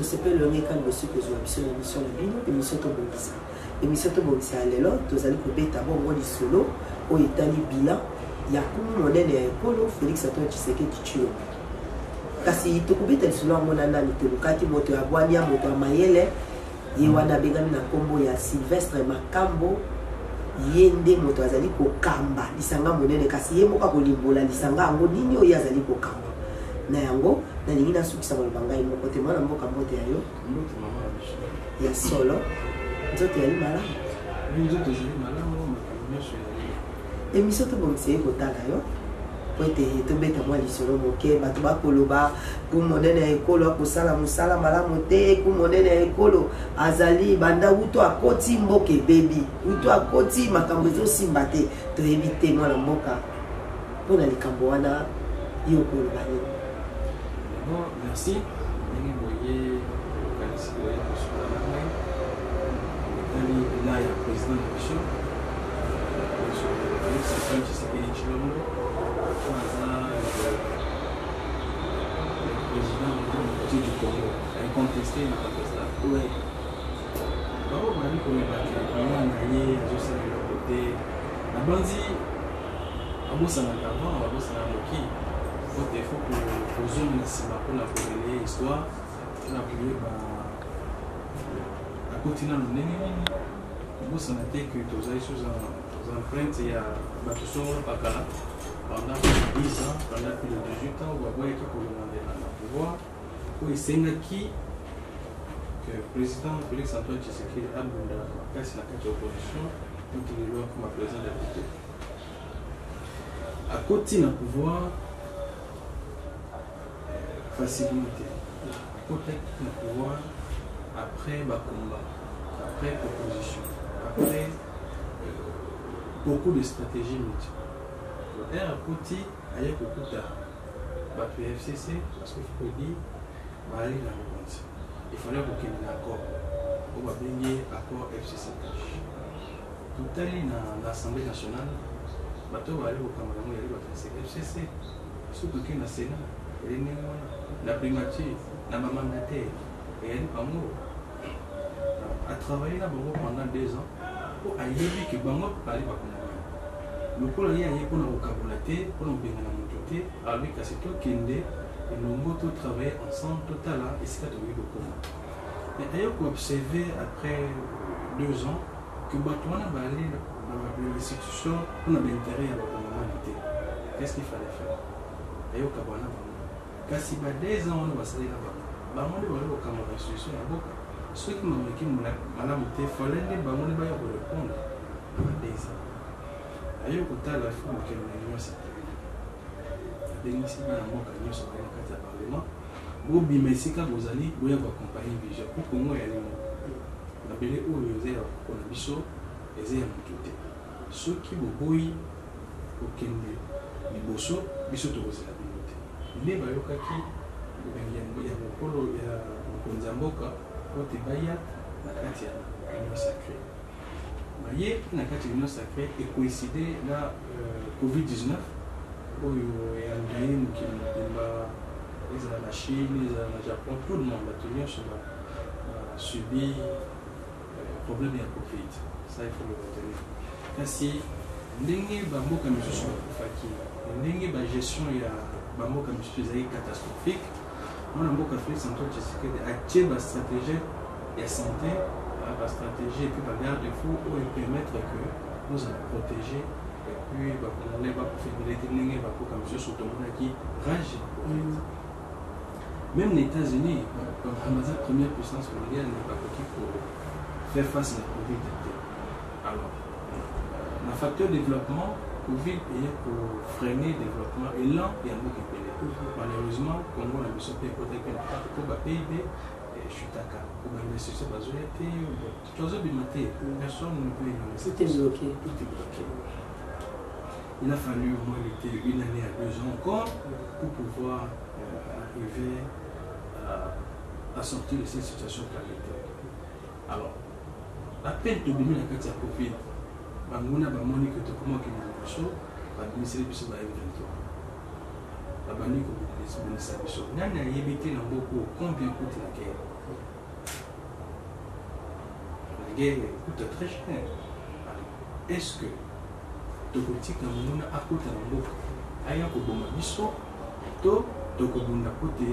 tosepeli longe kani bosi kozwa biso na émission na bino émission tobongisa émission tobongisa ya lelo tozali kobeta bongo lisolo oyo etali bilan ya kumu monene ya ekolo Félix Antoine Tshisekedi Tshilombo kasi tokobeta lisolo yango na nani tolukaki moto ya bwania moto ya mayele ye wana abengami na nkombo ya Sylvestre Makambo ye nde moto azali kokamba lisanga monene kasi ye moka kolimbola lisanga yango nini oyo azali kokamba na yango nalingi nasukisa maloba ngai moko te mwana mboka mbote ya yo ya solo nzoto yali malamu émission tobongisa ye kotala yo po ete tobeta mwa lisolo moke bato bakoloba kumonene ya ekolo akosala mosala malamu te kumonene ya ekolo azali banda uto akoti mboka ebebi uto akoti makambo ezosimba te toyebi te mwana mboka mpona likambo wana yo koloba nini. Bon, merci. Vous voyez, là, il y a le président de la mission. C'est Tshisekedi Tshilombo. Le président du Congo. Incontesté, il n'a pas fait ça. Oui. On va dire qu'on est battu. On a gagné, je sais de l'autre côté. La bandit, à Bossana Gavant, à Bossana Moki. Il faut que les hommes ici pour la révéler l'histoire, pour la prier à continuer à nous donner. Nous sommes que tous les choses en empreintes, il y a Batusson Pakala pendant 10 ans, pendant plus de 18 ans, on va voir qui pour demander le pouvoir. Pour essayer qui que le président Félix Antoine Tshisekedi a demandé la casse la opposition pour qu'il est là comme président de la République. À côté du pouvoir, facilité, peut-être le pouvoir après le combat, après l'opposition, après beaucoup de stratégies multiples. Et à côté, il y a beaucoup de FCC, parce qu'il faut dire, il fallait qu'il y ait un accord. On va bien accord FCC. Tout à l'heure dans l'Assemblée nationale, on va aller au Cameroun, il y a FCC, surtout qu'il y a le Sénat. La primature, la mandataire, et elle a travaillé là pendant 2 ans pour aller que Bango parler par le pôle a pour le vocabulaire, pour nous bien la montée, avec Kasseto Kende, et nous avons travaillé ensemble total là, et c'est ce que nous avons. Mais d'ailleurs, pour observer après 2 ans que Batouana va aller dans l'institution, on a l'intérêt à la communauté. Qu'est-ce qu'il fallait faire? D'ailleurs, Kabana kasi ba 2 ans on va salir là-bas. Bango wale au Cameroun institution ya boka. Ceux qui m'ont dit malamu te fallait les bango ba yo répondre à 2 ans. Ayo kota la fois que nous avons ça. Dengi si ba moka nyo so ba kata parlement. Bo bi mesika bozali boya ba accompagner vision pour Congo ya limo. Na bele o yo zero ko na biso eze ya mututé. Ceux qui boboyi okende liboso biso to bozala. Les bayokaki ya mokolo ya mokonzi ya mboka ote baya na kati ya union sacrée baye na kati ya union sacrée ekoïncide na Covid-19 oyo eyandaye mokili mobimba ezala na Chine ezala na Japon tout le monde bato nyonso subi problème ya Covid. Ça il faut le retenir kasi ndenge bamboka misusu bakufaki ndenge bagestion ya bambo comme je disais catastrophique. Moi, je Félix Antoine Tshisekedi a tiré la stratégie et santé, la stratégie et puis la garde-fou pour permettre que nous allons protéger et puis on n'est pas pour faire des techniques comme je suis qui rage. Même les États-Unis, comme la première puissance mondiale, n'est pas pour faire face à la Covid. Alors, le facteur de développement Covid est pour freiner le développement et là, il y a un mot qui est malheureusement, Congo a besoin de protéger pour le PIB et chutaka. Pour l'investissement, personne ne peut investir. Tout est bloqué. Tout est bloqué. Il a fallu au moins 1 année à 2 ans encore pour pouvoir arriver à sortir de cette situation planétaire. Alors, à peine de 2000 à 4 Covid, Banguna Bamoni que tu commences à faire administrer le M23. La banque de l'État, il y a beaucoup combien coûte la guerre. guerre coûte très cher. Est-ce que tokotika mona akota na mboka aya koboma biso to tokobunda kote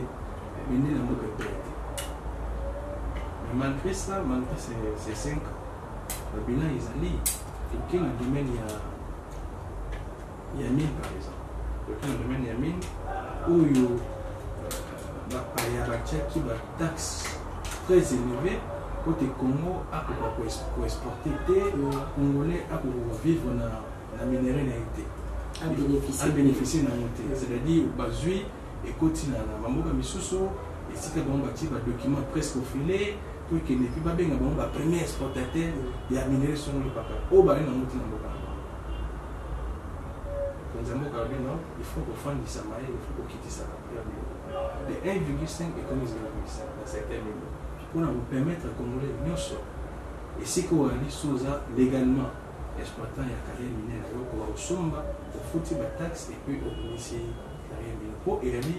bende na mboka pete? Mais malgré ça, malgré ces 5 ans, le bilan est allé. Et dans le domaine, il y a mine par exemple. Dans le domaine, il y a mine où il y a qui va taxe très élevée côté Congo pour exporter des Congolais pour vivre dans la minerai à bénéficier de la montée. C'est-à-dire, bazui et côté na mamoka misusu et si on bâtit un document presque filé pour que les plus bien un premier exportateur et à minerai sur le papa. Au bas dans montée dans le papa. Il faut qu'on fasse du samaï, il faut qu'on quitte ça. De 1,5 et comme 0,5 dans certains milieux. Pour nous permettre de Congolais de et si on a dit légalement, exploitant la carrière minière, on va au somba, au foutu la taxe et puis on initie la carrière minière. Pour Érami,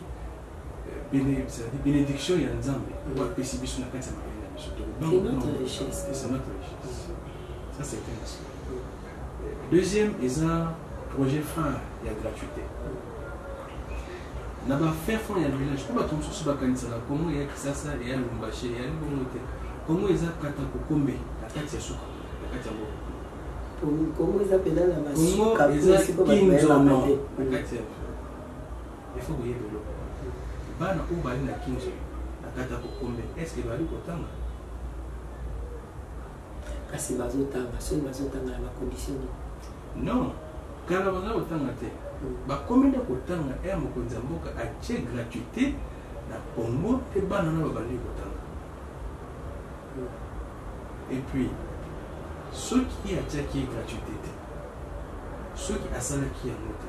bénédiction, il y a un exemple. On va péciber sur la carte de la c'est notre richesse. C'est notre richesse. Ça, c'est un aspect. Deuxième, il y a un projet phare, il y a gratuité. Na ba faire fond ya village ko ba tumso su ba kanisa la komo ya kisasa ya lumbashi ya lumote komo eza kata kokombe na kati ya suka na kati ya mboka komo eza pena na masuka eza kinzo na kati ya il faut que yebelo bana o bali na kinzo na kata kokombe est-ce que bali kotanga kasi bazotanga so bazotanga na condition non kala bazotanga te bakomi na kotanga ya mokonzi ya mboka atie gratuité na Congo te bana na babandi kotanga. Et puis ceux qui atiaki gratuité te ceux qui asalaki yango te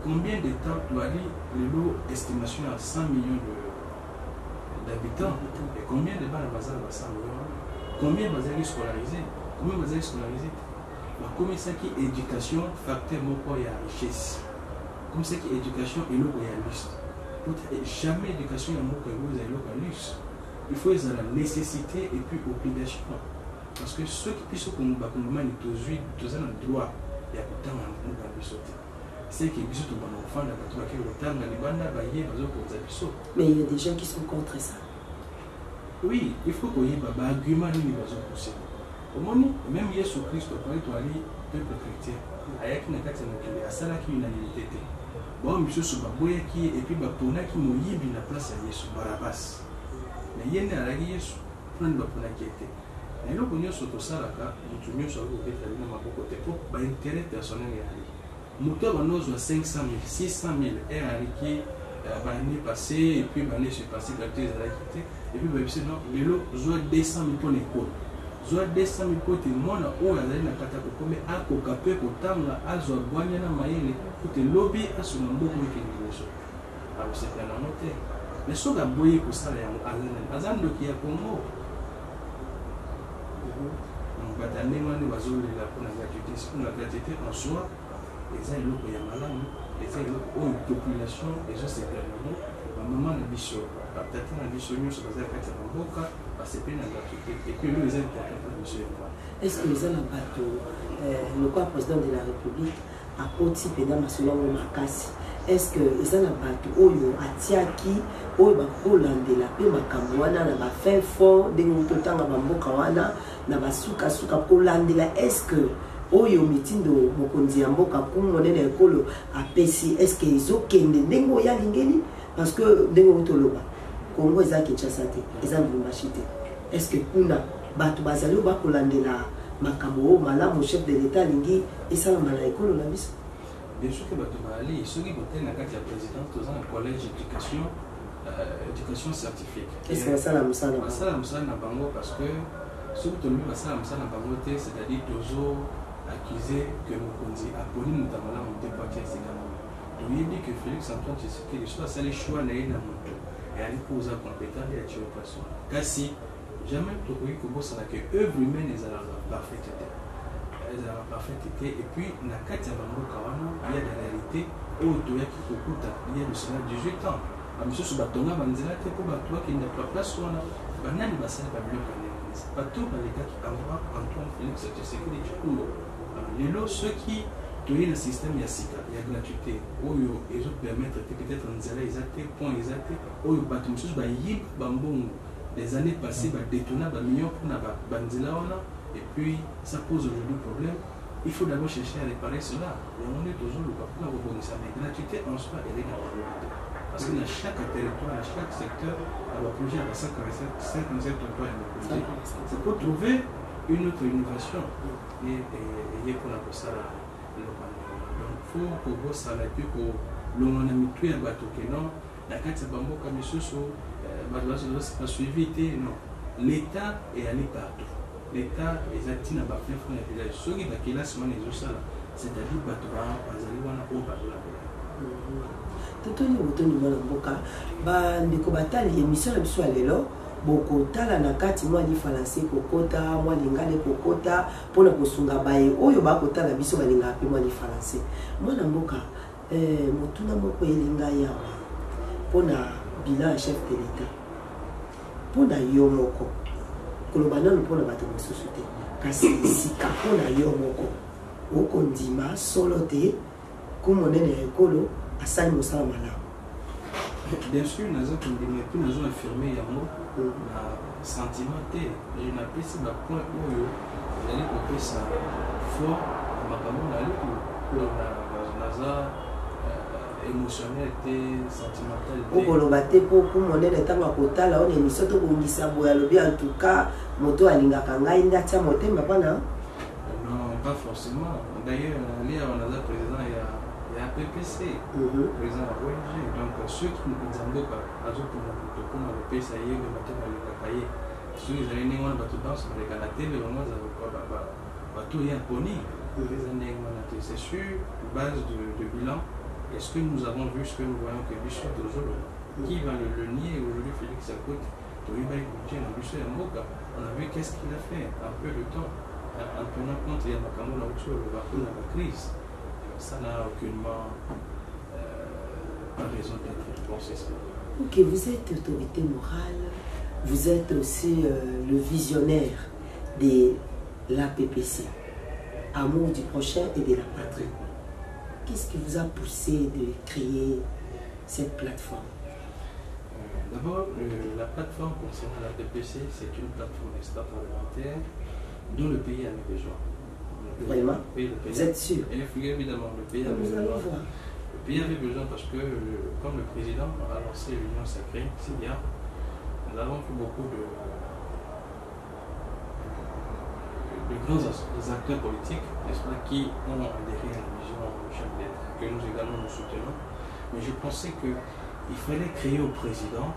combien de temps doit dire le estimation à 100 millions d'habitants et combien de bana bazala ba 100 millions combien bazali scolarisés bakomi saki éducation facteur moko ya richesse. Comme c'est que l'éducation est le réaliste. Jamais l'éducation est le luxe. Il faut la nécessité et puis l'obligation. Parce que ceux qui puissent combattre le droit, il y a autant de choses. C'est que les enfants mais il y a des gens qui sont contre ça. Oui, il faut qu'il y ait un argument qui est au moment même Jésus Christ, quand il est allé peuple chrétien, il a salaki unanimité. Bon, monsieur Subaboya qui et puis Bapona qui m'a yibi la place à Yesu Barabas. Mais il y a un Yesu, plein de Bapona qui était. Et là, on y a surtout ça là, on y a sur le côté de ma côté pour intérêt personnel et aller. Moteur on ose 500 000, 600 000 et arrivé l'année passée et puis l'année passée quand ils allaient quitter et puis ben non, mais là, je 200 000 pour l'école. Zoa 200 000 kote mwana oyo azali na kata kokome akoka pe kotanga azwa bwanya na mayele kote lobi asuna mboka ekende liboso akosepela nango te mais soki aboyi kosala yango aza ndoki ya Congo bata ndenge wana bazolela mpona gratuité mpona gratuité en soi eza eloko ya malamu eza eloko oyo population ezosepela nango bamama na biso batata na biso nyonso bazali kati ya mboka. Et puis nous, les est-ce que les gens le corps président de la République a aussi pendant ma selon Makasi? Est-ce que les gens ont atiaki ou Hollande la paix Makamwana na ba fin fort de mutotanga bamboka wana na basuka suka Hollande la est-ce que oyo mitindo mokonzi ya mboka kumonene ekolo apesi est-ce que ezokende ndengo ya lingeli parce que ndengo toloba Congo eza Kinshasa te eza Lubumbashi te est-ce que kuna bato bazali bakolandela makambo malamu chef de l'état lingi esalama na ekolo na biso? Bien sûr que bato baali soki bote na kati ya président toza na collège éducation scientifique. Est-ce que basala mosala na bango parce que soki tolobi basala mosala na bango te c'est-à-dire tozo accusé que mokonzi aponi moto malamu te po atia esika nango toyebi que Félix Antoine Tshisekedi so asali choix na ye na moto eyali mpoza compétent ya tie place wana kasi jamais tokoki kobosana ke œuvre humaine ezalaka parfaite te et puis na kati ya bamboka wana ya de réalité oyo toyaki kokuta ya lusina 18 ans bamisusu batonga banzela te mpo bato bakende place wana banani basali babiloko ndenge bateau les gars qui envoient Antoine Félix Tshisekedi Tshilombo les lots ceux qui tournent le système yasika il y a gratuité oyo ils ont permettre peut-être nzela ezate point ezate oyo bato mosusu bayib bambongo les années passées détourner millions pour na banzela wana et puis ça pose aujourd'hui problème. Il faut d'abord chercher à réparer cela. Et on est toujours le parcours à rebondir ça. Mais gratuité en soi, elle est dans la volonté. Parce que dans chaque territoire, dans chaque secteur, à la projet à 57 territoires et projet, c'est pour trouver une autre innovation. Et pour la ça là. Donc il faut que vous ça là puis que l'on a mis tout à bateau que non. La carte c'est pas bon comme monsieur sur c'est pas suivi non. L'État est allé partout. L'État est atteint à faire front et village. Ceux qui ont la semaine ils ont ça là. C'est-à-dire bateau bazali wana au bateau là. Totoni otoni mwana mboka ba ndeko batali émission na biso alelo boko tala na kati mwa di falanse kokota mwa lingane kokota pona kosunga baye oyo ba kotala biso balinga pe mwa di falanse mwana mboka motuna moko elinga yawa pona bilan chef de l'État pona yo moko koloba nanu pona bato mosusu te kasi sika pona yo moko okondima solo te kumonene ya ekolo asali mosala malamu. Bien sûr, nous avons affirmé la sentiment. Je n'ai pas si ma point où il y a sa foi, ma camarade, émotionnel et sentimental. Okolobate pour monnaie de temps à côté là on est mis surtout pour une saboyalobi en tout cas moto alinga kanga inda tia moté mais pas non. Non, pas forcément. D'ailleurs, on a président il y a PPC, président de la ONG. Donc ceux qui nous disent que azo pour le PSA hier le matin dans le cahier. Ceux qui allaient néanmoins battre danse avec la télé vraiment ça va tout y poni. C'est sûr, base de bilan. Est-ce que nous avons vu ce que nous voyons que Bishop Dozolo, qui va le nier aujourd'hui, Félix Akout, on a vu qu'est-ce qu'il a fait en peu de temps, en tenant compte il y a la crise. Ça n'a aucunement pas raison d'être bon, c'est ça. Ok, vous êtes autorité morale, vous êtes aussi le visionnaire de l'APPC, amour du prochain et de la patrie. Qu'est-ce qui vous a poussé de créer cette plateforme? D'abord, la plateforme concernant la PPC, c'est une plateforme extra-parlementaire dont le pays avait besoin. Vraiment? Vous êtes sûr? Évidemment, le pays avait besoin. Le pays avait besoin parce que, comme le président a lancé l'Union sacrée, c'est bien, nous avons fait beaucoup de grands acteurs politiques, n'est-ce pas, qui ont adhéré à la vision du chef d'État, que nous également nous soutenons. Mais je pensais qu'il fallait créer au président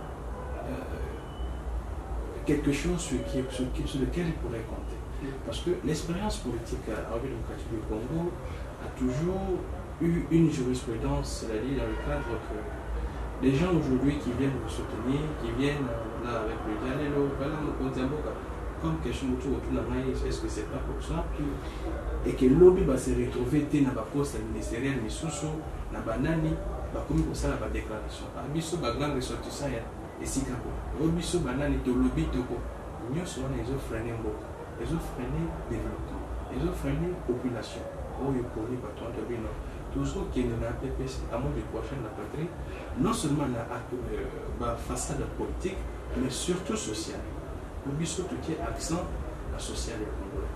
quelque chose sur lequel il pourrait compter. Parce que l'expérience politique en République démocratique du Congo a toujours eu une jurisprudence, c'est-à-dire dans le cadre que les gens aujourd'hui qui viennent vous soutenir, qui viennent là avec le dialogue, comme question autour de la maille, est-ce que c'est pas pour ça? Et que l'objet va se retrouver dans la poste ministérielle, mais sous la banane, comme ça la déclaration. Abisso ba grand ressortissant et Sikapo. Obisso banane to lobby toko. Nous sommes les autres freinés beaucoup. Les autres freinés développement. Les autres freinés population. Oh, il faut les bâtons de bino. Tout ce qui est dans la PPC, à mon du prochain la patrie, non seulement la façade politique, mais surtout sociale. Le biseau tout qui est accent la sociale et congolais.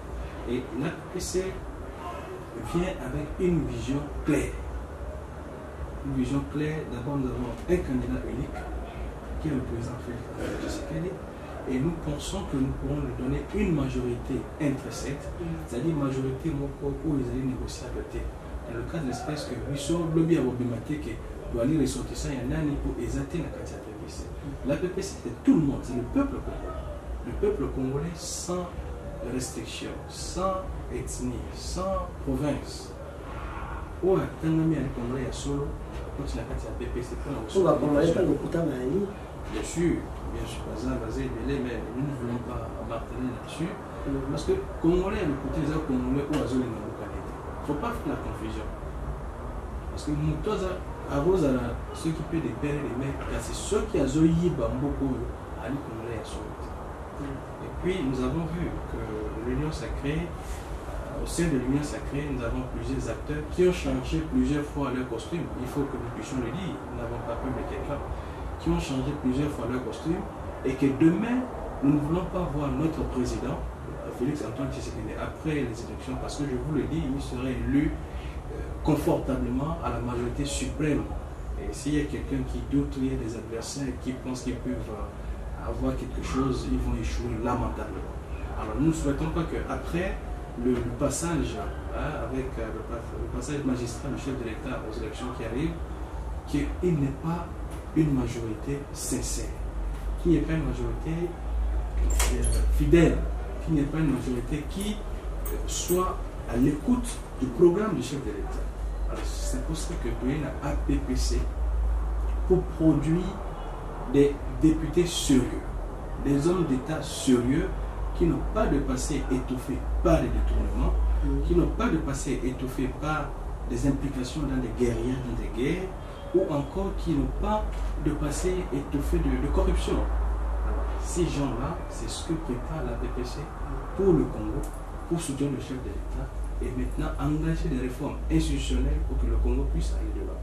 Et la PPC vient avec une vision claire. Une vision claire, d'abord nous avons un candidat unique qui est le président Félix Tshisekedi et nous pensons que nous pourrons lui donner une majorité intrinsèque, c'est-à-dire majorité où ils allaient négocier à côté. Dans le cas de l'espèce que Bissot, le lobby problématique doit aller ressortir ça, il y en a un pour exalter la carte PPC. La PPC c'est tout le monde, c'est le peuple congolais. Le peuple congolais sans restriction, sans ethnie, sans province. Où a Tangami à Congolais à Solo, quand il a fait la PPC, on va Congolais pas le Kouta Mali. Bien sûr, basé, mais nous ne voulons pas marteler là-dessus. Parce que Congolais, le côté des Congolais ou Azoli dans le Canada. Il ne faut pas faire la confusion. Parce que nous tous, ceux qui paient des pères et des mères, c'est ceux qui ont Zoyi Bamboko, Ali Congolais à Solo. Et puis nous avons vu que l'Union sacrée, au sein de l'Union sacrée, nous avons plusieurs acteurs qui ont changé plusieurs fois leur costume. Il faut que nous puissions le dire, nous n'avons pas peur de quelqu'un, qui ont changé plusieurs fois leur costume et que demain, nous ne voulons pas voir notre président, Félix Antoine Tshisekedi, après les élections, parce que je vous le dis, il serait élu confortablement à la majorité suprême. Et s'il y a quelqu'un qui doute, il y a des adversaires qui pensent qu'ils peuvent avoir quelque chose, ils vont échouer lamentablement. Alors nous ne souhaitons pas qu'après le passage, avec le passage magistral du chef de l'État aux élections qui arrivent, qu'il n'ait pas une majorité sincère, qu'il n'y ait pas une majorité fidèle, qu'il n'y ait pas une majorité qui soit à l'écoute du programme du chef de l'État. C'est pour ça que Doué a APPC pour produire des députés sérieux, des hommes d'État sérieux qui n'ont pas de passé étouffé par les détournements, qui n'ont pas de passé étouffé par des implications dans des guerriers, dans des guerres, ou encore qui n'ont pas de passé étouffé de corruption. Alors, ces gens-là, c'est ce que prépare la PPC pour le Congo, pour soutenir le chef de l'État, et maintenant engager des réformes institutionnelles pour que le Congo puisse aller de l'avant.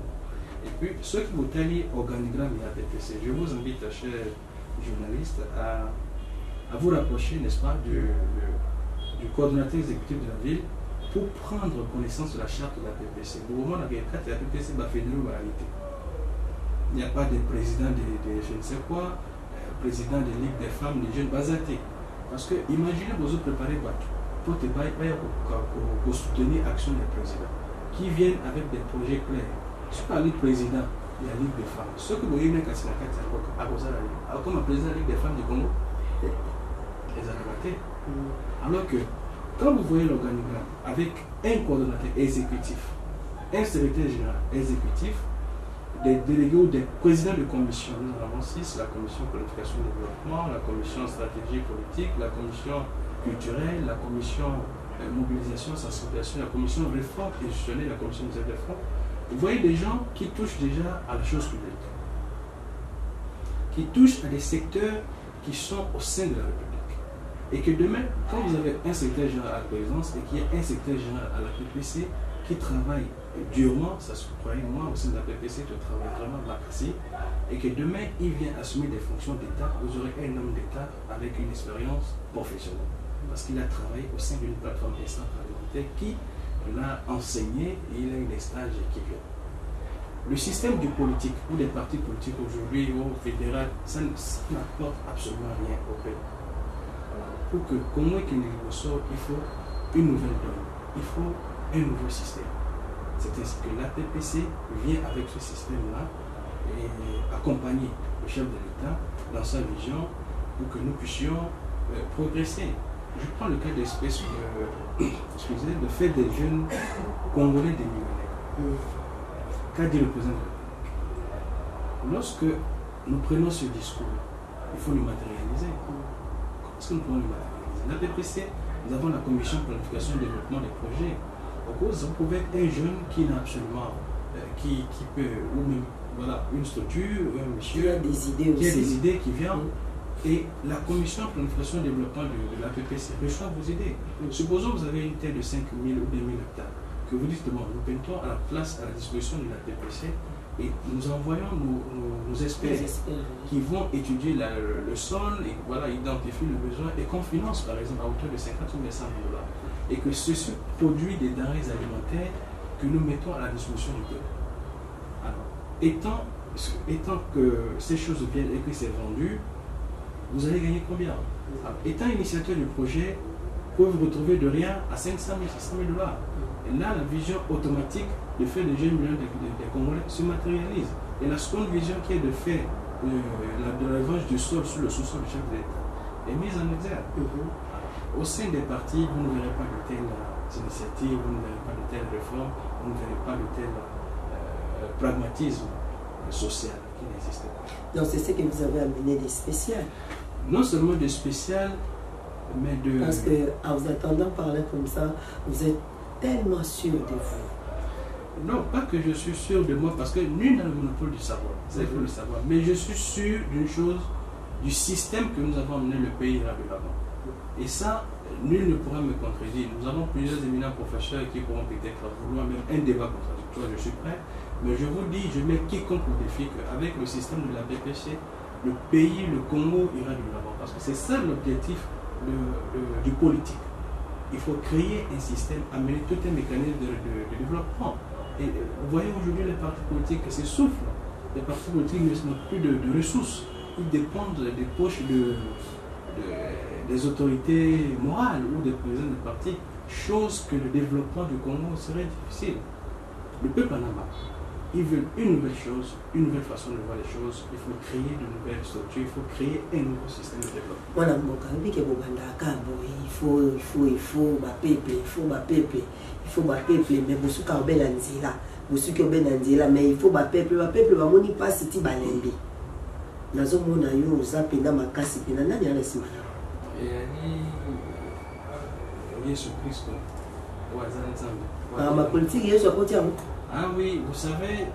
Et puis, ceux qui vous taillent organigramme et la PPC, je vous invite, chers journalistes, à vous rapprocher, n'est-ce pas, du coordonnateur exécutif de la ville pour prendre connaissance de la charte de la PPC. Au moment où la PPC va fédérer la réalité. Il n'y a pas de président de je ne sais quoi, président de Ligue des femmes, des jeunes basatés. Parce que imaginez vous préparer pour te pour soutenir l'action des présidents qui viennent avec des projets clairs. Sur la Ligue président, il y a la Ligue des femmes. Ce que vous voyez, comme le président de la Ligue des femmes du Congo, les a ratés. Alors que quand vous voyez l'organigramme avec un coordonnateur exécutif, un secrétaire général exécutif, des délégués ou des présidents de commission, nous en avons 6, la commission planification et développement, la commission stratégie politique, la commission culturelle, la commission mobilisation, sensibilisation, la commission réforme institutionnelle, la commission des fonds. Vous voyez des gens qui touchent déjà à la chose publique, qui touchent à des secteurs qui sont au sein de la République. Et que demain, quand vous avez un secrétaire général à la présidence et qu'il y a un secrétaire général à la PPC qui travaille durement, ça se croyait moi au sein de la PPC, tu travailles vraiment maxi, et que demain il vient assumer des fonctions d'État, vous aurez un homme d'État avec une expérience professionnelle. Parce qu'il a travaillé au sein d'une plateforme décentralisée qui l'a enseigné et il a eu des stages qui viennent. Le système du politique ou des partis politiques aujourd'hui au fédéral, ça n'apporte absolument rien au pays. Pour que Congo et Kinshasa sortent, il faut une nouvelle donne, il faut un nouveau système. C'est ainsi que l'APPC vient avec ce système-là et accompagner le chef de l'État dans sa vision pour que nous puissions progresser. Je prends le cas d'espèce de fait des jeunes Congolais des millionnaires. Qu'a dit le président de la République? Lorsque nous prenons ce discours, il faut le matérialiser. Comment est-ce que nous pouvons le matérialiser? L'APPC, nous avons la commission planification et développement des projets. Au cause, vous pouvez être un jeune qui n'a absolument, qui peut, ou même voilà, une structure, un monsieur, qui a des idées aussi. Qui a des idées qui viennent. Et la commission planification et développement de l'APPC reçoit vos idées. Supposons que vous avez une terre de 5 000 ou 2 000 hectares, que vous dites, bon, nous mettons à la disposition de l'APPC et nous envoyons nos experts qui vont étudier le sol et voilà, identifier le besoin et qu'on finance par exemple à hauteur de 50 ou 100 000 $. Et que ceci produit des denrées alimentaires que nous mettons à la disposition du peuple. Alors, étant que ces choses viennent et que c'est vendu, vous allez gagner combien? Alors, étant initiateur du projet, vous pouvez vous retrouver de rien à 500 000, 600 000 $. Et là, la vision automatique de faire des jeunes millions des Congolais se matérialise. Et la seconde vision qui est de faire de la revanche du sol sur le sous-sol du chef de l'État est mise en exergue. Au sein des partis, vous ne verrez pas de telles initiatives, vous ne verrez pas de telles réformes, vous ne verrez pas de tel pragmatisme social qui n'existe pas. Donc c'est ce que vous avez amené des spéciales. Non seulement des spéciales, mais de... Parce que en vous attendant parler comme ça, vous êtes tellement sûr de vous. Non, pas que je suis sûr de moi, parce que nul n'a le monopole du savoir, ça il faut le savoir. Mais je suis sûr d'une chose, du système que nous avons amené le pays là de l'avant. Et ça, nul ne pourra me contredire. Nous avons plusieurs éminents professeurs qui pourront peut-être vouloir même un débat contradictoire, je suis prêt. Mais je vous dis, je mets quiconque au défi qu'avec le système de la BPC, le pays, le Congo ira de l'avant. Parce que c'est ça l'objectif du politique. Il faut créer un système, amener tout un mécanisme de développement. Et vous voyez aujourd'hui les partis politiques qui s'essoufflent. Les partis politiques n'ont plus de ressources. Ils dépendent des poches des autorités morales ou des présidents de partis, chose que le développement du Congo serait difficile. Le peuple en a marre. Ils veulent une nouvelle chose, une nouvelle façon de voir les choses. Il faut créer de nouvelles structures, il faut créer un nouveau système de développement. Voilà, il faut ma peuple, mais vous souka obel anzila, vous souka obel anzila, mais il faut ma peuple va moni pas siti balembi. Nazo mona yo zapenda makasi pena nani ala simana. Jésus Christ. Ma politique Yesu apoti amu. Ah oui, vous savez,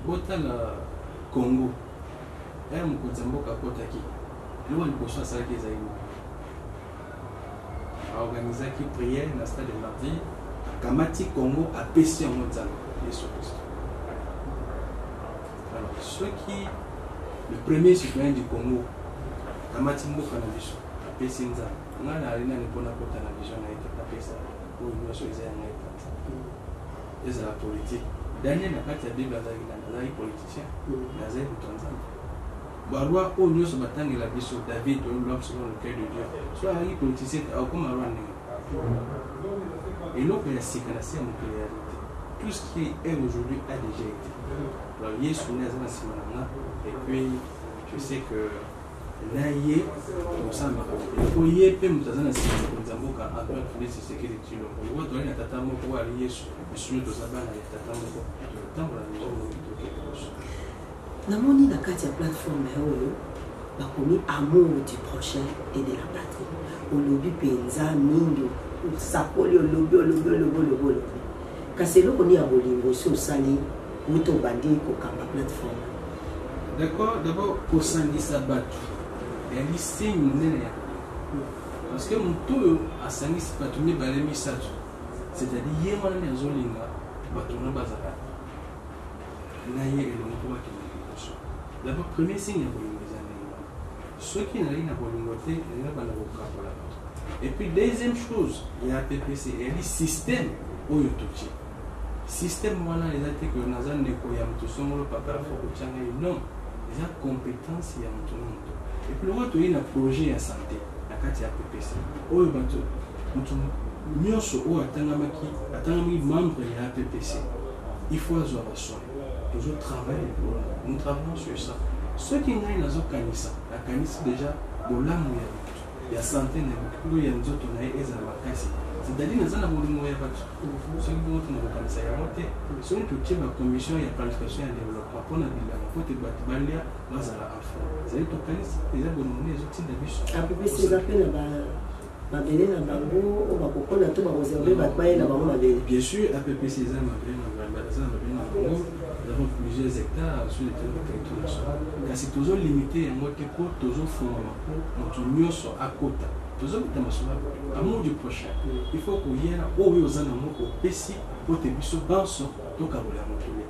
Botal Congo, elle m'a Kotsamboka Kotaki, nous on peut choisir ça qui est a organisé qui prière dans le stade de mardi, Kamati Congo a péché en Mozambique, Jésus Christ. Alors, ceux qui, le premier citoyen du Congo, Kamati Mboka Nabiso, a péché en Zambie, on a la ligne de Bonaparte Nabiso, on a été tapé ça, pour une chose ils ont été. Et c'est la politique. Daniel n'a pas été Bible à politicien. Nazé de Tanzanie. Barwa, au lieu de battre la vie sur David, l'homme selon le cœur de Dieu. Soit un politicien, comme un roi. Et l'autre, il y a ce qu'on a en réalité. Tout ce qui est aujourd'hui a déjà été. Alors, il y a ce qu'on a et puis, je sais que là, il y a comme ça, il faut y aller, mais nous avons un système de Zamboka, un peu de sécurité. On voit donner un tatamo pour aller sur le Zabana et tatamo pour le temps pour la maison de quelque chose. Namoni na kati ya plateforme oyo bakomi amour du prochain et de la patrie. Olobi penza mingi sakoli olobi. Kasi eloko ni ya bolingo si osali wuto bandi kokamba plateforme. D'accord, d'abord pour sangisa bato. Il y a des signes. Parce que mon tour a sangisa bato ni balemi sato. C'est-à-dire hier on a zolinga bato na bazaka. Na hier le moto qui d'abord, premier signe, ceux qui n'ont rien à volonté, ils n'ont pas de vocabulaire. Et puis, deuxième chose, il y a PPC, il y a des systèmes où il y a système, voilà, les athées que nous avons des le papa, non, ils ont compétence, il y a un monde. Et puis, il y a un projet en santé, la carte de PPC. Où il y a un membre de la PPC. Il faut avoir soin. Toujours travailler. Nous travaillons sur ça. Ceux qui n'ont pas de canissa, la canissa déjà, il y a santé, il y a des autres qui ont la canissa. C'est-à-dire que nous avons des ceux qui ont la canissa, il y a monté. Ceux qui ont la commission, il y a planification et développement. Pour la ville, il faut que tu battes là, nous allons la faire. C'est-à-dire que la canissa, les abonnés, les outils de bus. À peu près, ces appels mabele na bango o bakokona to bareserver batbaye na bango mabele. Bien sûr, APPC za mabele na bango, nous avons plusieurs hectares sur le territoire national. Car c'est toujours limité à moitié pour toujours fondement. Notre union soit à côté. Toujours dans ma amour du prochain. Il faut qu'on y ait là où ils ont un amour au PC pour te biso banso to kabola motolia.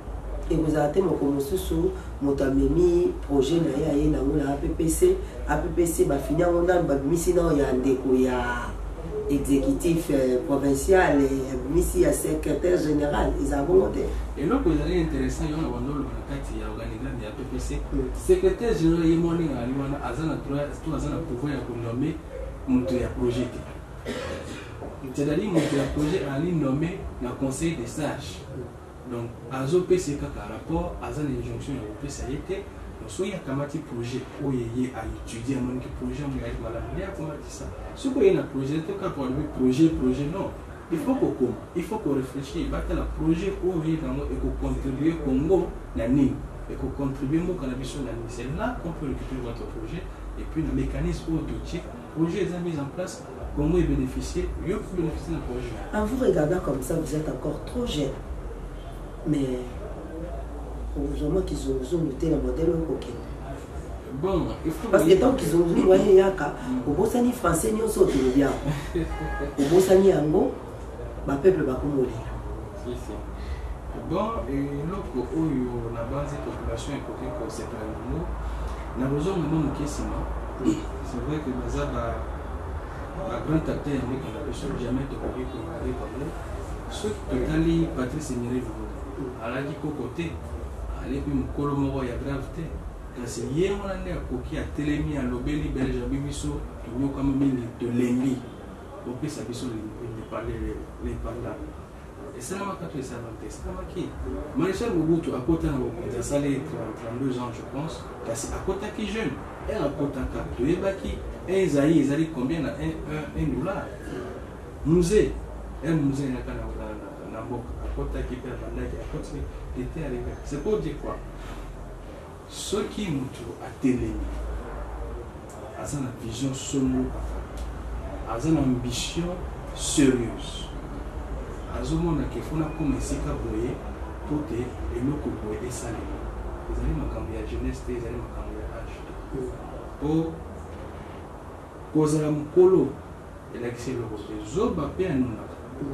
Et vous avez mon commensusu motamemi projet na ya ye na ngula APPC ba fini on a ba misi na ya ndeko ya exécutif provincial et misi ya secrétaire général ils avons monté. Et là vous allez intéressant il y a wandolo na kati ya organigramme ya APPC secrétaire général ye moni na aliwana azana tout azana pouvoir ya nommer monto ya projet. C'est-à-dire monto ya projet ali nommé na conseil des sages. Donc, à l'OPC, par rapport à une injonction de l'OPC, soit il y a un projet où il y a étudié un projet, il y a ça. Ce qu'il y a un projet, c'est pas pour le projet, non. Il faut qu'on réfléchisse, il y a un projet où il y a qu'on contribue au Congo, et qu'on contribue au cannabis. C'est là qu'on peut récupérer votre projet, et puis le mécanisme automatique, le projet est mis en place, comment il bénéficie, il faut bénéficier d'un projet. En vous regardant comme ça, vous êtes encore trop jeune. Mais heureusement qu'ils ont noté le modèle au Congo. Bon, il faut parce que tant qu'ils ont dit ouais yaka au bosani français ni oso to bien au bosani yango ba peuple ba komoli bon et loko oyo na base population époque ko c'est un mot na besoin de mon question c'est vrai que baza ba grand acteur mais qu'on a besoin jamais de copier pour aller comme ce totali Patrice Emery ala di ko côté aller puis mukolo moko ya gravité kasi ye mona ne akoki atelemi alobeli belge bibiso tunyoka mingi tolengi opesa biso les parler et c'est là que tu sais c'est là qui Maréchal Mobutu à côté de ça les 32 ans je pense kasi à côté qui jeune et à côté que tu es baki et Isaïe combien $1 musée un musée na boka à côté qui perd la à côté était avec c'est pour dire quoi ce qui nous a télé a une vision solo a une ambition sérieuse a un monde qui faut comme si kaboye tout est et nous koboye et ça les amis makambo ya jeunesse les amis makambo ya âge pour cause la mukolo et l'accès le côté zoba pe anuna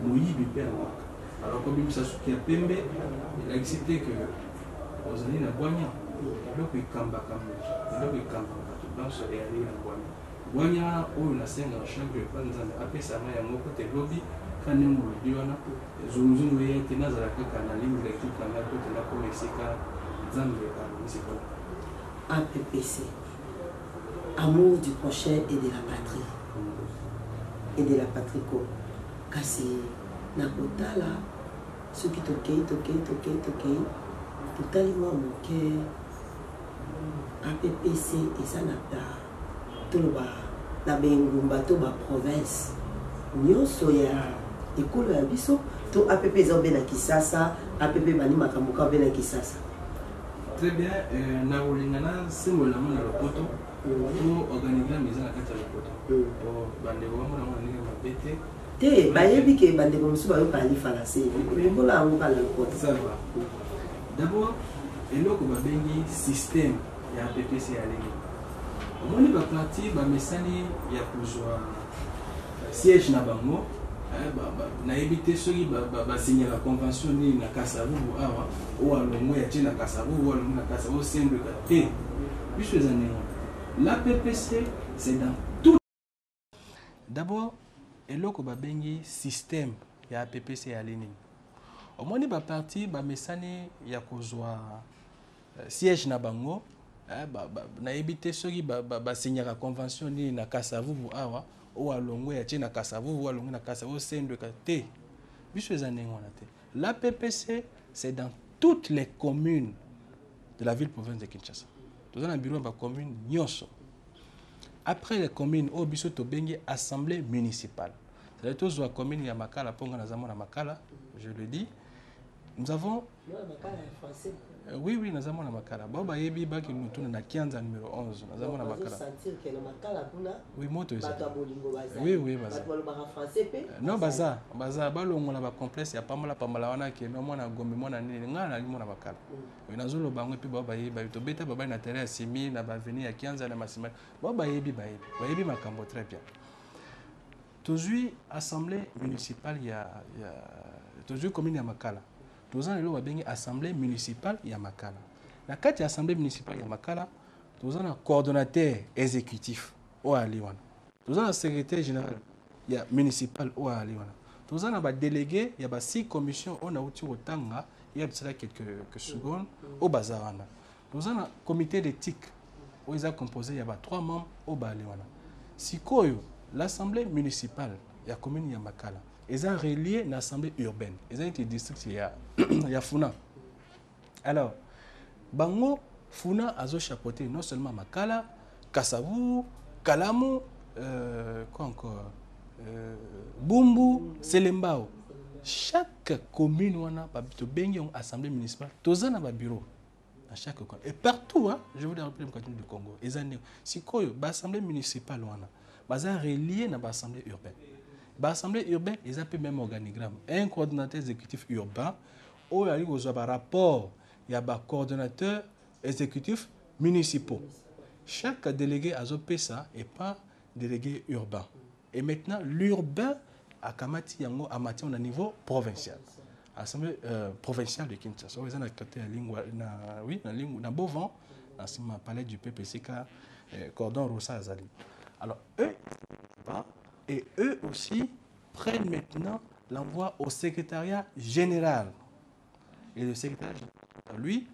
moyibi pe anaka alors comme ça suki ya pembe il a excité que aux années na boanya donc ikamba donc c'est aller na boanya oyo na senga chaque fois nzambe apesa ma ya moko te lobi kane mu diwana zunzungu yete nazala kaka na ligne lecture kana ko te na ko mesika nzambe ka misiko APPC amour du prochain et de la patrie et de la patrie ko kasi na kotala ceux qui tokei totalement moke APPC et ça n'a pas tout le bas la bengumba to ba province nyonso ya ekolo ya biso to APP zobe na Kisasa APP bani makambuka be na Kisasa très bien na olingana symbole na mona lopoto to organigramme ezana kata lopoto to bande ko mona mona ni mabete te bayebi ke bande ko musu ba yo pali français mbola ngo kala lopoto ça va d'abord eloko babengi système ya APPC ya lenge omoni baparti bamesani ya kozwa siège na bango nayebi te soki basignala convention nini na Kasavubu awa o alongo ya tie na Kasavubu o alongo na Kasavubu sembeka te biso eza ndenge l'APPC c'est dans tout d'abord eloko babengi système ya APPC ya lenge omoni baparti bamesani ya kozwa siège na bango nayebi te soki basignaka convention nini na Kasavubu awa o alongo ya tie na Kasavubu o alongo na Kasavubu sembeka te biso eza ndenge wana te l'APPC c'est dans toutes les communes de la ville province de Kinshasa toza na bureau ba commune nyonso après les communes o biso to bengi assemblée municipale c'est-à-dire tozwa commune ya Makala ponga na zamona Makala je le dis nous avons oui nous avons la Makala baba yebi baki nous na Kianza numéro 11 nous avons la Makala oui moto oui baza non baza balongo na ba complexe ya pamala wana ke no mona gombe mona nini ngana limo na Makala oui nazolo bango pe baba yebi to beta baba na terrain simi na ba venir ya Kianza na masima baba yebi makambo très bien toujours assemblée municipale ya toujours commune ya Makala tous ans le babengi assemblée municipale ya Makala na kati ya assemblée municipale ya Makala tous ans coordonnateur exécutif o aliwana tous ans secrétaire général ya municipal o aliwana tous ans ba délégué ya ba 6 commissions on a outi otanga il y a cela quelques secondes au bazawana tous ans comité d'éthique où ils a composé il y a 3 membres au baliwana sikoyo l'assemblée municipale ya commune ya Makala ils ont relié l'assemblée urbaine. Ils ont été district il y a Funa. Alors, Bango, Funa a chapeauté non seulement Makala, Kasavubu, Kalamu, quoi encore, Bumbu, Selembao. Chaque commune wana babito bengi une assemblée municipale. Toza na ba bureau à chaque commune. Et partout, hein, je vous le rappelle le du Congo. Ils ont si quoi, l'assemblée municipale wana, baza relié na l'assemblée urbaine. L'assemblée urbaine, ils appellent même organigramme. Un coordonnateur exécutif urbain, où il y a un rapport, il y a un coordonnateur exécutif municipaux. chaque délégué à Zopesa n'est pas délégué urbain. Et maintenant, l'urbain à Kamati Yango a matière au niveau provincial. Assemblée provinciale de Kinshasa. Ils ont acté la ligne, oui, la ligne, dans Beauvant, dans le palais du PPCK, Cordon Rossa Azali. Alors, eux, et eux aussi prennent maintenant l'envoi au secrétariat général. Et le secrétaire général, lui,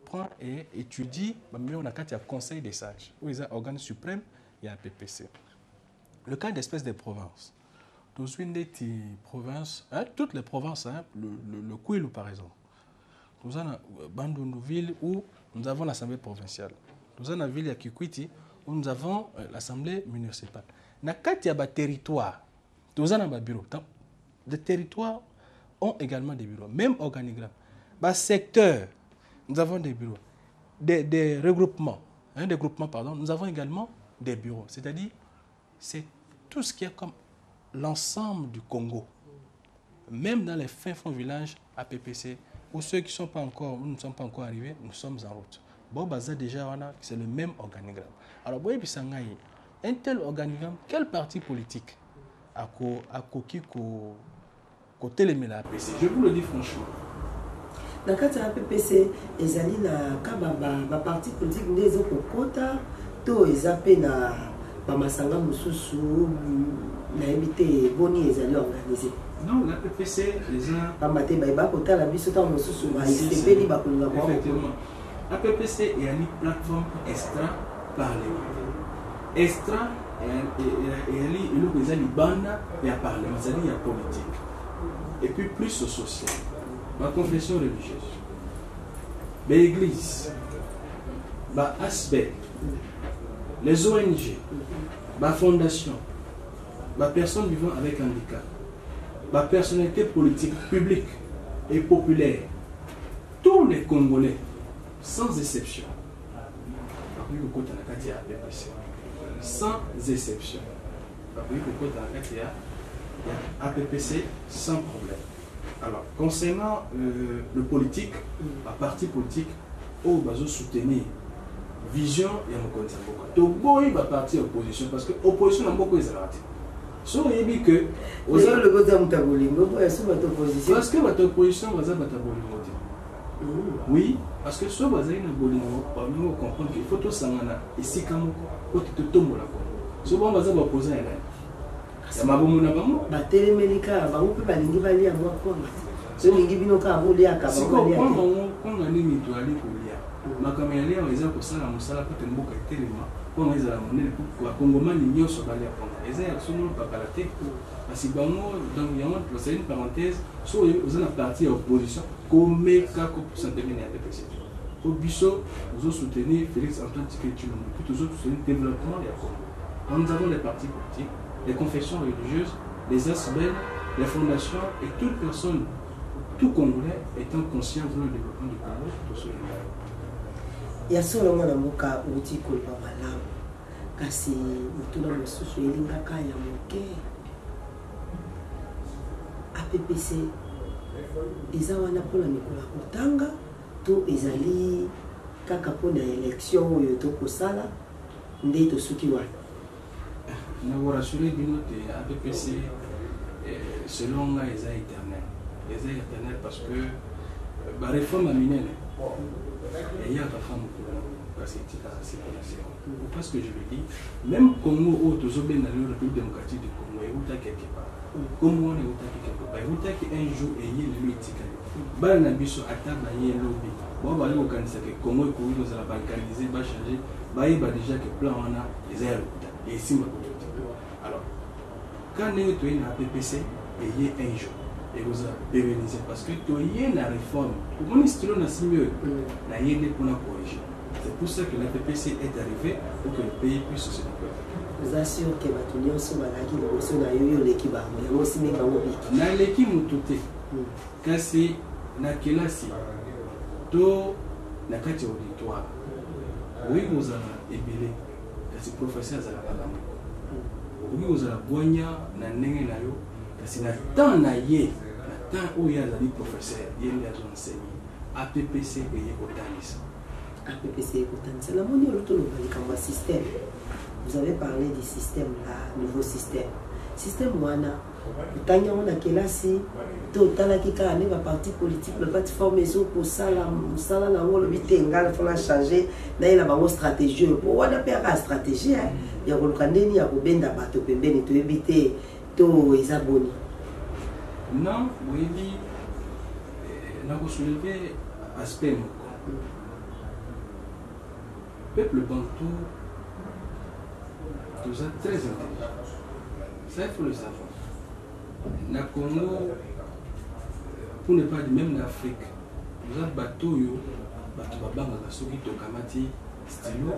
prend et étudie, mais on a quand il y a conseil des sages, où il y a organe suprême, il y a un PPC. Le cas d'espèce des provinces. Dans une des provinces, hein, toutes les provinces, hein, le Kwilu par exemple, nous avons Bandundu-Ville où nous avons l'Assemblée provinciale. Nous avons la ville de Kikwiti où nous avons l'Assemblée municipale. Dans il y a des territoires, nous avons un bureau. Les territoires ont également des bureaux, même organigramme. Dans secteur, nous avons des bureaux. Des regroupements, hein, des groupements, pardon, nous avons également des bureaux. C'est-à-dire, c'est tout ce qui est comme l'ensemble du Congo, même dans les fins fonds villages à PPC, ou ceux qui sont pas encore, nous ne sommes pas encore arrivés, nous sommes en route. Bon, bah, déjà, c'est le même organigramme. Alors, un tel organigramme, quel parti politique a côté les PPC? Je vous le dis franchement. Dans le cas de la PPC, les alliés na parti politique des autres quotas, tout les appels na Masanga Moussousou, na évité boni les alliés organisés. Non, la PPC, les gens. Pamate baïba kota la biso ta Moussousou, ICP li bakulunga kwa. Effectivement. La PPC est une plateforme extra parlementaire. Extra et il y a une bande et à parlement, c'est-à-dire il y a politique. Et puis plus au social. Ma confession religieuse, l'église, l'ASBEL, les ONG, la fondation, la personne vivant avec handicap, la personnalité politique, publique et populaire, tous les Congolais, sans exception, sans exception, APPC sans problème. Alors, concernant le politique, la partie politique, on va soutenir vision et on continue. Il va partir opposition parce que l'opposition n'a pas beaucoup de raté. Si on dit que. Parce que votre opposition va être oui, parce que si vous avez une bolingo, vous comprenez qu'il faut tout ça. Ici, quand vous avez tout le monde. Si vous avez opposé, ya mabomu na bango batelemelika bango pe balingi bali ya mwa kwa so lingi bino ka boli aka bango ya konga nini to ali kolia makama ya leo eza kosala musala pote mboka etelema konga eza la monene pour bakongomani nyonso bali ya konga eza ya sono pakala te parce bango donc yango c'est une parenthèse so oza na parti ya opposition komeka ko pourcentage ya PPC au biso nous soutenir Félix Antoine Tshisekedi Tshilombo pour toujours soutenir le développement ya Congo. Nous avons les partis politiques, les confessions religieuses, les ASBEL, les fondations et toute personne, tout Congolais étant conscient de le développement du Congo, tout ce il y a seulement un moka outil qu'on va malade. Kasi mutuna mosusu elingaka ya moke. APPC eza wana pona mikola kotanga to ezali kaka pona élection oyo to kosala nde to suki wana. Je vous rassure que APPC, selon moi, est éternel. Est éternel parce que la réforme a miné. Il y a ta femme parce que parce que je veux dire, même Congo ou toujours bien dans la République démocratique du Congo, il y a quelque part. Comme on est quelque part, il y a un jour et il y a le mythique. Bah, on a vu sur la table, il y a un lobby. Bon, bah, on a que Congo est pour nous à la balkaniser, va changer. Bah, il y a déjà que plan on a les airs. Et ici, alors, quand nous avons un PPC, il y a un jour. Et vous avez pérennisé parce que tu as une réforme. Pour mon style, on a si mieux. La yéné pour la corriger. C'est pour ça que la PPC est arrivée pour que le pays puisse se développer. Vous assurez que votre union soit malaki le bosso na yo l'équipe mais aussi même dans l'équipe. Na l'équipe mutoté. Quand c'est na kelasi to na kati auditoire. Oui, vous avez ébélé. C'est professeur à la parole. Oui, vous avez boigna na ndenge na yo. C'est na temps na ye, na temps où il y a des professeurs, il y a des enseignants. APPC et Yotanisa. APPC c'est la monnaie le système. Vous avez parlé du système là, nouveau système. Système wana tanya on a kelasi total qui carnet va parti politique la plateforme maison pour ça la na ngolo bitenga faut la changer na ila ba stratégie pour wana pera stratégie ya ko kandeni ya ko benda bato pembeni to ebite to ezaboni. Non, oui, na ko soulever aspect peuple bantou tout ça très intelligent. Ça, il faut le savoir. Na Congo, pour ne pas dire même l'Afrique, nous avons bateau, bateau babanga kasoki tokamati stylo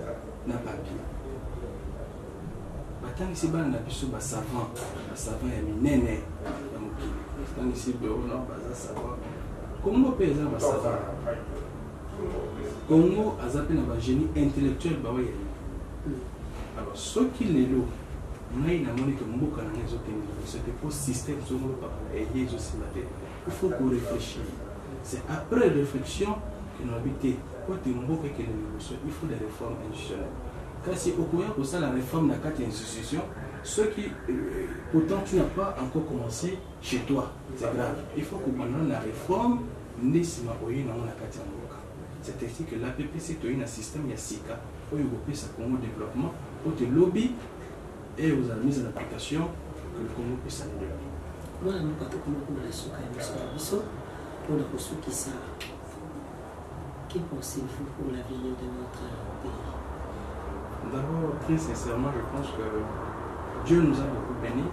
na papier. Batang ici ban na biso ba savant ya minene ya mokili. Batang ici bureau na baza savant. Congo pesa ba savant. Congo azape na ba génie intellectuel ba ouais. Alors ce qui les loue, il faut qu'on réfléchisse. C'est après réflexion que nous habitons. Il faut des réformes institutionnelles. Car si au courant pour ça la réforme n'a quatre institutions, ceux qui pourtant tu n'as pas encore commencé chez toi, c'est grave. Il faut que maintenant la réforme n'est-ce pas c'est ainsi que l'APPC est un système, il y a SICA, pour Europe, ça Congo développement, pour te lobby et aux mise en application que le Congo puisse s'améliorer. Moi, je ne sais pas comment on a su pour la ressource qui ça. Que pensez-vous pour l'avenir de notre pays? D'abord, très sincèrement, je pense que Dieu nous a beaucoup bénis.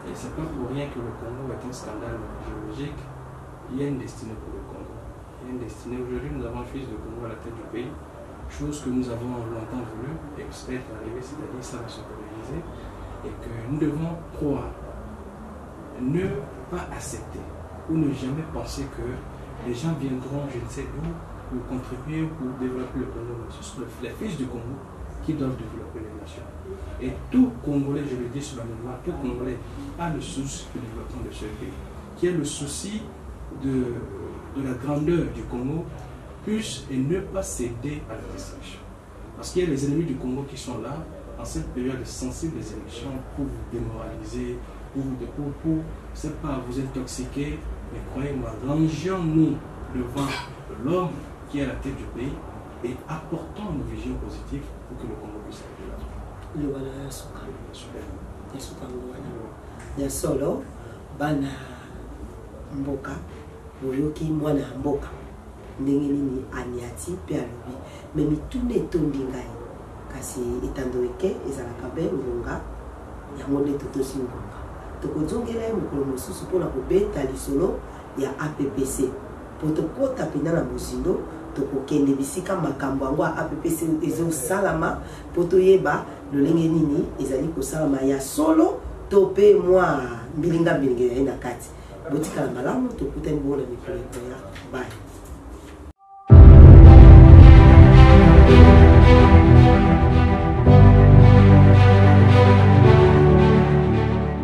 Et ce n'est pas pour rien que le Congo est un scandale géologique. Il y a une destinée pour le Congo. Il y a une destinée. Aujourd'hui, nous avons un fils de Congo à la tête du pays. Chose que nous avons longtemps voulu, et que c'est arrivé, c'est-à-dire ça va se réaliser, et que nous devons croire, ne pas accepter ou ne jamais penser que les gens viendront, je ne sais où, pour contribuer, pour développer le Congo. Ce sont les fils du Congo qui doivent développer les nations. Et tout Congolais, je le dis sur la mémoire, tout Congolais a le souci du développement de ce pays, qui a le souci de la grandeur du Congo, plus et ne pas céder à la destruction. Parce qu'il y a les ennemis du Congo qui sont là, en cette période sensible des élections, pour vous démoraliser, pour c'est pas vous intoxiquer, mais croyez-moi, rangeons-nous devant l'homme qui est à la tête du pays et apportons une vision positive pour que le Congo puisse aller là. Le Wana solo, bana mboka, boyoki mwana mboka. Ndenge nini aniati pe alobi mais mitune etondi ngai kasi etandoke ezalaka be ngonga yango nde totosi ngonga tokozongela ye mokolo mosusu mpona kobeta lisolo ya APPC po tokota mpena na mozindo tokokende bisika makambo yango ya APPC ezosalama po toyeba lolenge nini ezali kosalama ya solo to mpe mwa mbilinga ya ye na kati botikala malamu tokutani bongo na mikolo ekoya bye.